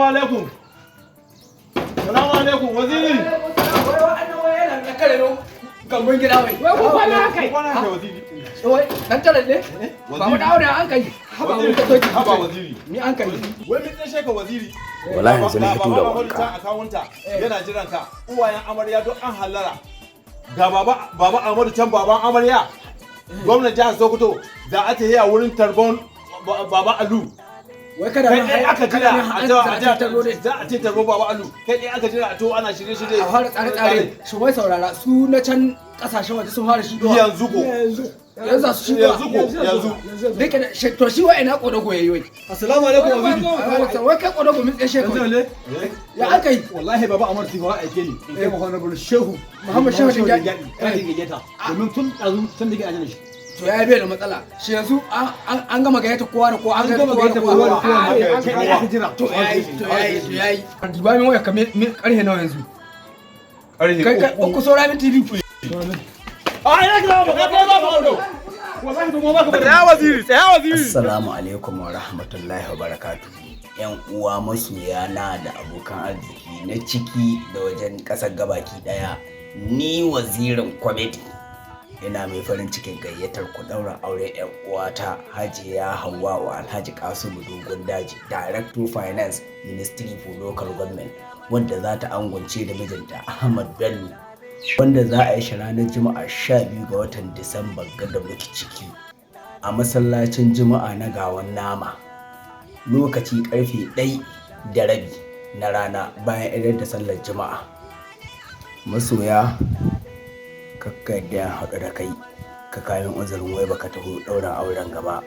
alaikum. Salamu alaikum waziri. Gambon gida wai. Wai ko kwana kai. Kwana da waziri. Wai dan tare ne? Ba mu dawo da an kai. Haba waziri. Ni an kai. Wai mun tsaye ka waziri. Wallahi yanzu na fito da wanka. Baba akawunta yana jiran ka. Uwayen amarya don an hallara. Ga baba Ahmadu can baban amarya. Gwamnan jihar Sokoto da aka yi a wurin tarbon baba Alu. Wai kada kai aka jira a ce tarbo baba Alu. Kai dai aka jira a to ana shirye-shirye. A fara tsare-tsare. Su wai saurara su na can kasashen waje sun fara shigo. Yanzu ko. Yanzu su shigo. Yanzu. Dake da to shi wai ina kodago yayi wai. Assalamu alaikum waziri. Wai kai kodago mun tsaye shekaru. Ya aka yi. Wallahi baba Amar Tifa aike ni. Kai Muhammadu Shehu. Muhammad Shehu din ya gaggeta. Domin tun tun da ajin shi. To ya bai da matsala. Shi yanzu an gama gayyata kowa da kowa an gama gayyata kowa da kowa. Kai aka jira. To yayi. Duba min waya kame karhe nawa yanzu. Kai uku saura min TV. Assalamu alaikum wa rahmatullahi wa barakatuhu. Yan uwa masoya na da abokan arziki na ciki da wajen ƙasar gabaki daya. Ni wazirin kwamiti ina mai farin cikin gayyatar ku daura aure yan uwata Hajiya Hauwa wa Alhaji Kasimu Dogon Daji, Director Finance Ministry for Local Government, wanda za ta angwance da mijinta Ahmad Bello, wanda za a yi shi ranar Juma'a 12 ga watan Disamba da muke ciki a masallacin Juma'a na Gawan Nama, lokaci karfe 1:30 na rana bayan idar da sallar Juma'a. Masoya kakka da haɗu da kai ka kayan uzurin wai baka taho ɗaurin auren gaba,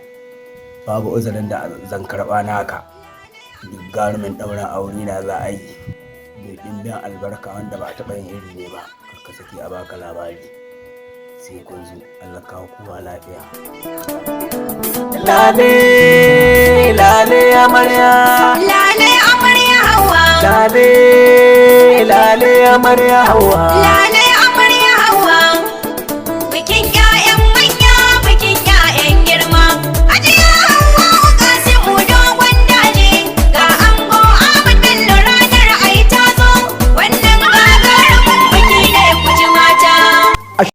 babu uzurin da zan karɓa naka. Duk garumin ɗaurin aure na za a yi mai ɗimbin albarka wanda ba a taɓa yin iri ne ba. Ka saki a baka labari sai kun zo. Allah kawo kowa lafiya. Lale lale amarya, lale amarya Hauwa, lale lale amarya Hauwa.